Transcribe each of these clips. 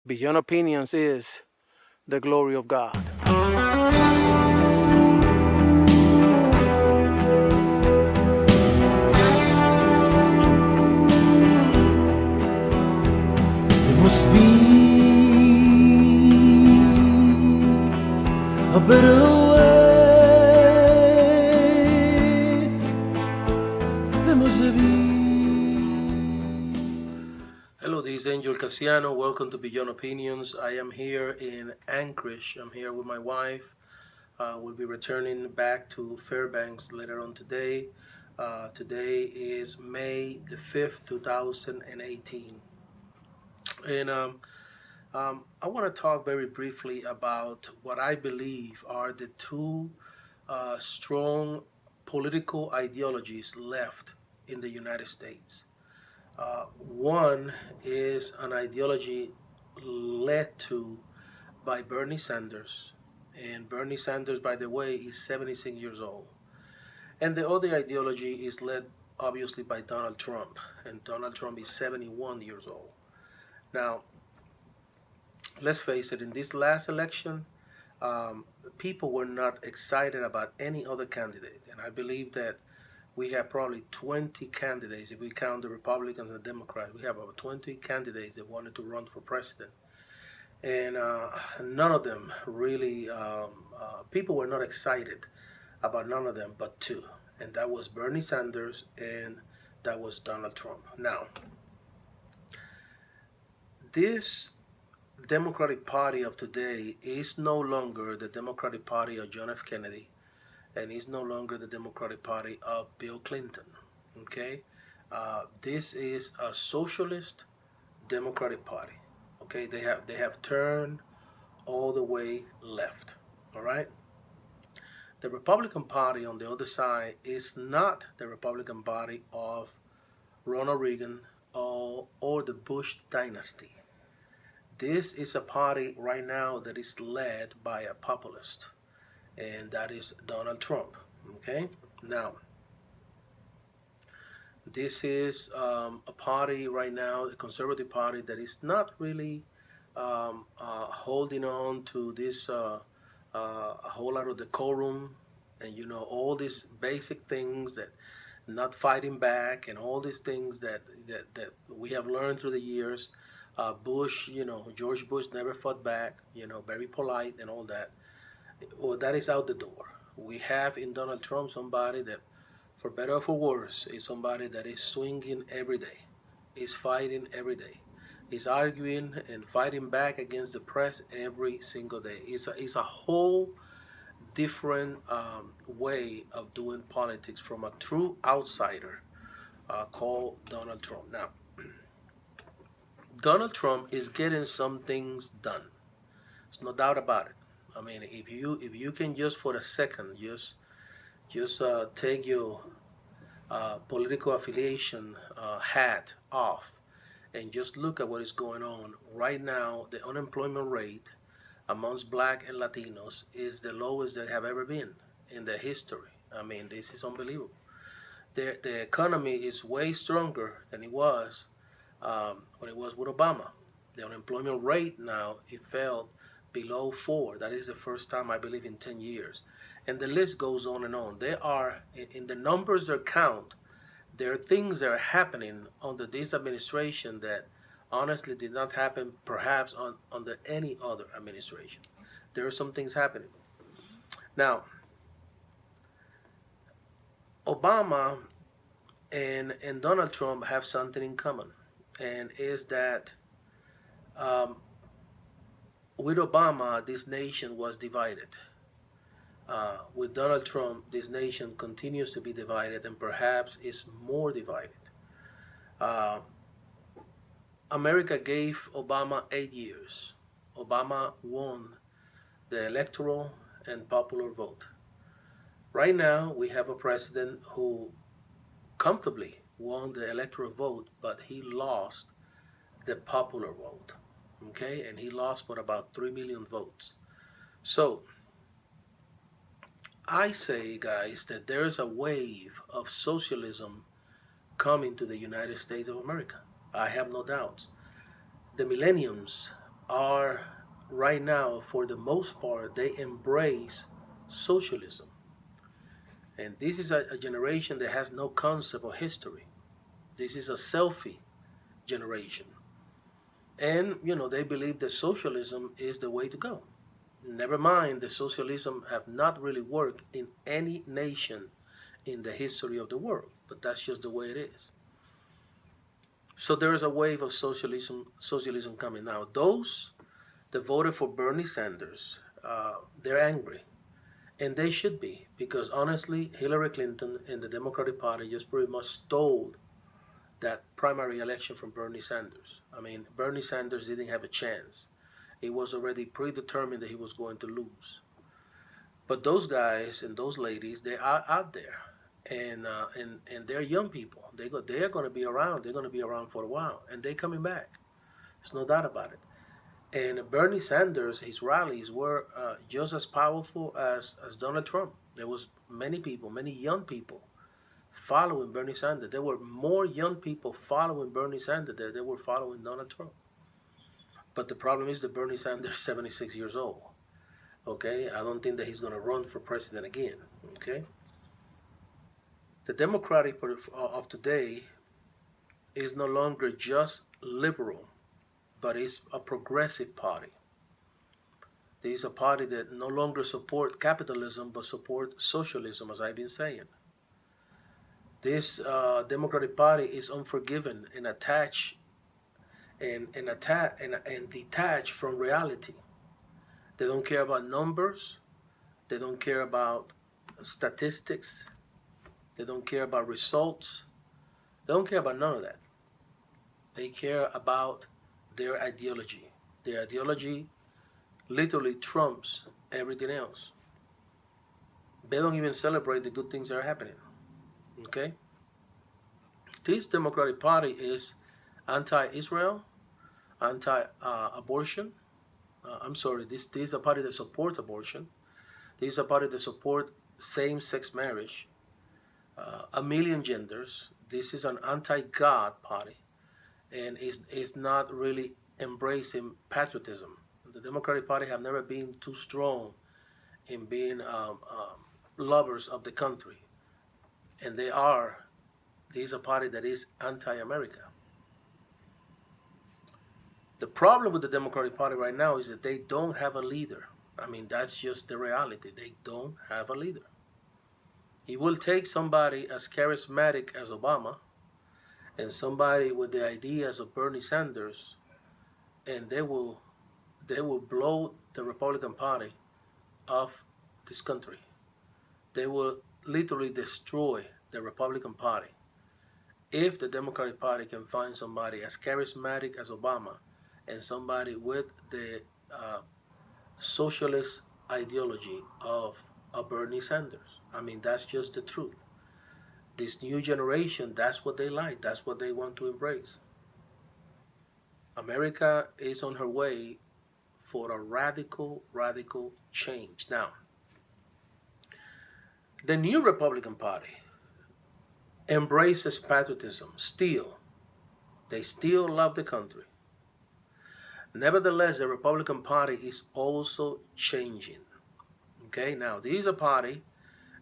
Beyond opinions is the glory of God. There must be a better way. There must be. Hello, this is Angel Casiano. Welcome to Beyond Opinions. I am here in Anchorage. I'm here with my wife. We'll be returning back to Fairbanks later on today. Today is May the 5th, 2018. And I want to talk very briefly about what I believe are the two strong political ideologies left in the United States. One is an ideology led to by Bernie Sanders. And Bernie Sanders, by the way, is 76 years old. And the other ideology is led obviously by Donald Trump. And Donald Trump is 71 years old. Now, let's face it, in this last election, people were not excited about any other candidate. And I believe that we have probably 20 candidates, if we count the Republicans and Democrats. We have about 20 candidates that wanted to run for president. And none of them really, people were not excited about none of them but two. And that was Bernie Sanders and that was Donald Trump. Now, this Democratic Party of today is no longer the Democratic Party of John F. Kennedy, and is no longer the Democratic Party of Bill Clinton. Okay, this is a socialist Democratic Party. Okay, they have turned all the way left. All right. The Republican Party on the other side is not the Republican Party of Ronald Reagan or the Bush dynasty. This is a party right now that is led by a populist, and that is Donald Trump. Okay, now this is a party right now, the Conservative Party, that is not really holding on to this a whole lot of decorum and all these basic things, that not fighting back and all these things that we have learned through the years. Bush, George Bush never fought back, very polite and all that. Well, that is out the door. We have in Donald Trump somebody that, for better or for worse, is somebody that is swinging every day, is fighting every day, is arguing and fighting back against the press every single day. It's a whole different way of doing politics from a true outsider called Donald Trump. Now, Donald Trump is getting some things done. There's no doubt about it. I mean, if you can just for a second just take your political affiliation hat off and just look at what is going on right now, the unemployment rate amongst Black and Latinos is the lowest that have ever been in the history. I mean, this is unbelievable. The economy is way stronger than it was when it was with Obama. The unemployment rate now, it fell below 4. That is the first time, I believe, in 10 years. And the list goes on and on. There are, in the numbers that count, there are things that are happening under this administration that honestly did not happen perhaps under any other administration. There are some things happening. Now, Obama and Donald Trump have something in common, and is that with Obama, this nation was divided. With Donald Trump, this nation continues to be divided and perhaps is more divided. America gave Obama 8 years. Obama won the electoral and popular vote. Right now, we have a president who comfortably won the electoral vote, but he lost the popular vote. Okay, and he lost for about 3 million votes. So I say, guys, that there is a wave of socialism coming to the United States of America. I have no doubts. The millenniums are right now, for the most part, they embrace socialism. And this is a generation that has no concept of history. This is a selfie generation. And, they believe that socialism is the way to go. Never mind that socialism have not really worked in any nation in the history of the world, but that's just the way it is. So there is a wave of socialism coming now. Those that voted for Bernie Sanders, they're angry, and they should be, because honestly, Hillary Clinton and the Democratic Party just pretty much stole that primary election from Bernie Sanders. I mean, Bernie Sanders didn't have a chance. It was already predetermined that he was going to lose. But those guys and those ladies, they are out there, and they're young people. They're going to be around. They're going to be around for a while, and they're coming back. There's no doubt about it. And Bernie Sanders, his rallies were just as powerful as Donald Trump. There was many people, many young people following Bernie Sanders. There were more young people following Bernie Sanders than they were following Donald Trump. But the problem is that Bernie Sanders is 76 years old. Okay, I don't think that he's going to run for president again. Okay, the Democratic Party of today is no longer just liberal, but it's a progressive party. There is a party that no longer support capitalism but support socialism, as I've been saying. This Democratic Party is unforgiving and attached and detached from reality. They don't care about numbers. They don't care about statistics. They don't care about results. They don't care about none of that. They care about their ideology. Their ideology literally trumps everything else. They don't even celebrate the good things that are happening. Okay? This Democratic Party is anti-Israel, anti-abortion. I'm sorry, this is a party that supports abortion. This is a party that supports same-sex marriage, a million genders. This is an anti-God party, and is not really embracing patriotism. The Democratic Party have never been too strong in being lovers of the country, and this is a party that is anti-America. The problem with the Democratic Party right now is that they don't have a leader. I mean, that's just the reality. They don't have a leader. It will take somebody as charismatic as Obama and somebody with the ideas of Bernie Sanders, and they will blow the Republican Party off this country. They will literally destroy the Republican Party if the Democratic Party can find somebody as charismatic as Obama and somebody with the socialist ideology of Bernie Sanders. I mean, that's just the truth. This new generation, that's what they like. That's what they want to embrace. America is on her way for a radical, radical change. Now, the new Republican Party embraces patriotism still. They still love the country. Nevertheless, the Republican Party is also changing. Okay, now this is a party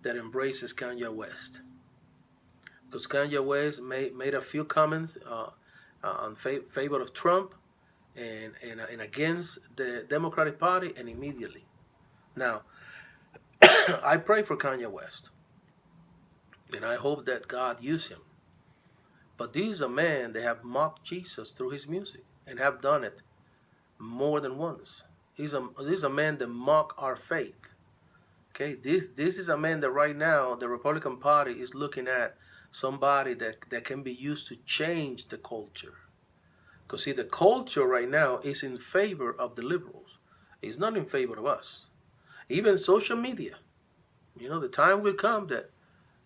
that embraces Kanye West. Because Kanye West made a few comments on favor of Trump and against the Democratic Party, and immediately. Now, I pray for Kanye West, and I hope that God use him. But this is a man that have mocked Jesus through his music and have done it more than once. This is a man that mock our faith. Okay, this is a man that right now the Republican Party is looking at somebody that can be used to change the culture. Because see, the culture right now is in favor of the liberals. It's not in favor of us. Even social media. The time will come that,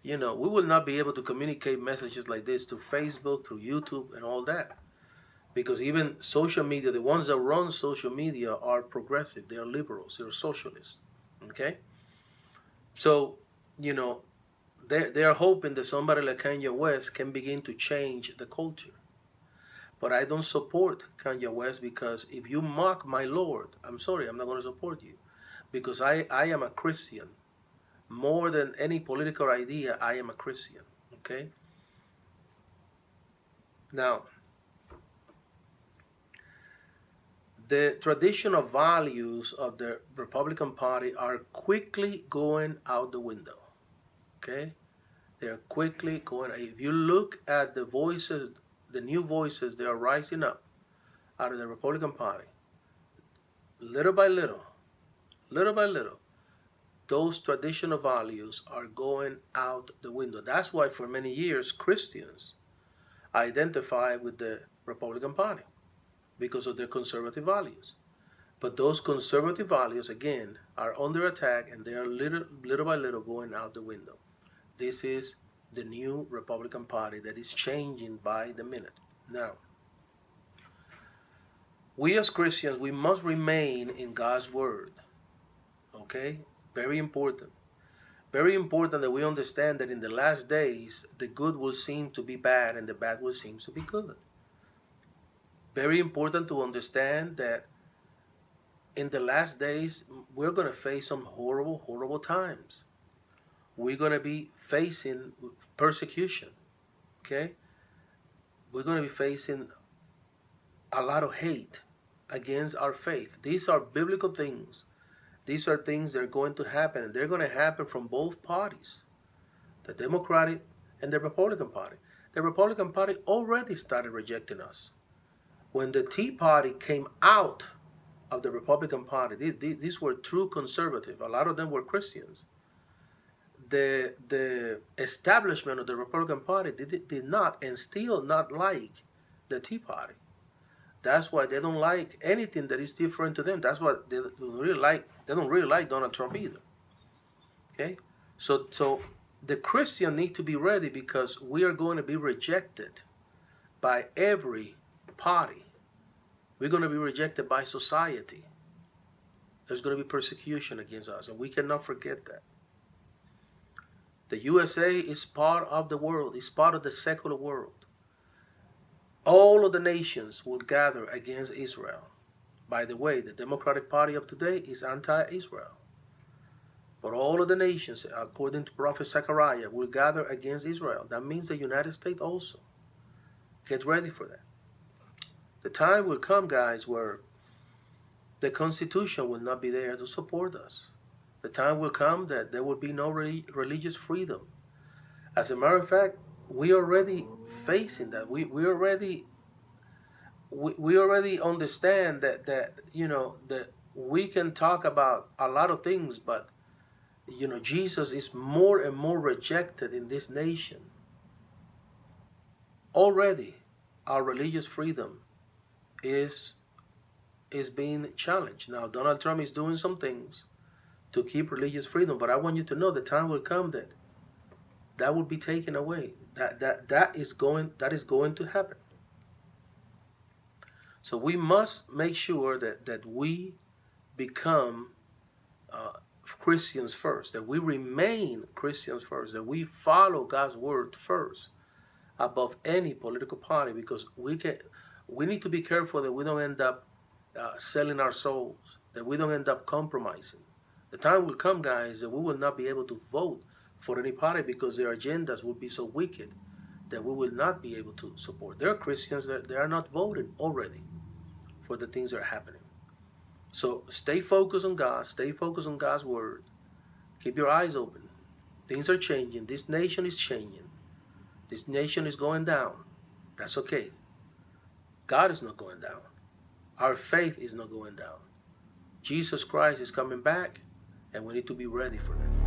we will not be able to communicate messages like this to Facebook, through YouTube, and all that. Because even social media, the ones that run social media are progressive. They are liberals. They are socialists. Okay? So, they are hoping that somebody like Kanye West can begin to change the culture. But I don't support Kanye West because if you mock my Lord, I'm sorry, I'm not going to support you. Because I am a Christian. More than any political idea, I am a Christian. Okay? Now, the traditional values of the Republican Party are quickly going out the window. Okay? They're quickly going. If you look at the voices, the new voices, they are rising up out of the Republican Party. Little by little, those traditional values are going out the window. That's why for many years Christians identify with the Republican Party because of their conservative values. But those conservative values, again, are under attack and they are little by little going out the window. This is the new Republican Party that is changing by the minute. Now, we as Christians, we must remain in God's Word. Okay? Very important. Very important that we understand that in the last days, the good will seem to be bad and the bad will seem to be good. Very important to understand that in the last days, we're going to face some horrible, horrible times. We're going to be facing persecution. Okay? We're going to be facing a lot of hate against our faith. These are biblical things. These are things that are going to happen, and they're going to happen from both parties, the Democratic and the Republican Party. The Republican Party already started rejecting us. When the Tea Party came out of the Republican Party, these were true conservative. A lot of them were Christians. The establishment of the Republican Party did not and still not like the Tea Party. That's why they don't like anything that is different to them. That's why they don't really like. They don't really like Donald Trump either. Okay, so the Christian need to be ready because we are going to be rejected by every party. We're going to be rejected by society. There's going to be persecution against us, and we cannot forget that. The USA is part of the world. It's part of the secular world. All of the nations will gather against Israel. By the way, the Democratic Party of today is anti-Israel. But all of the nations, according to Prophet Zechariah, will gather against Israel. That means the United States also. Get ready for that. The time will come, guys, where the Constitution will not be there to support us. The time will come that there will be no religious freedom. As a matter of fact, we are already facing that. We already understand that that we can talk about a lot of things, but Jesus is more and more rejected in this nation. Already, our religious freedom is being challenged. Now, Donald Trump is doing some things to keep religious freedom, but I want you to know the time will come that will be taken away. That is going to happen. So we must make sure that we become Christians first, that we remain Christians first, that we follow God's word first above any political party, because we need to be careful that we don't end up selling our souls, that we don't end up compromising. The time will come, guys, that we will not be able to vote for any party because their agendas will be so wicked that we will not be able to support. There are Christians that they are not voting already for the things that are happening. So stay focused on God. Stay focused on God's word. Keep your eyes open. Things are changing. This nation is changing. This nation is going down. That's okay. God is not going down. Our faith is not going down. Jesus Christ is coming back, and we need to be ready for that.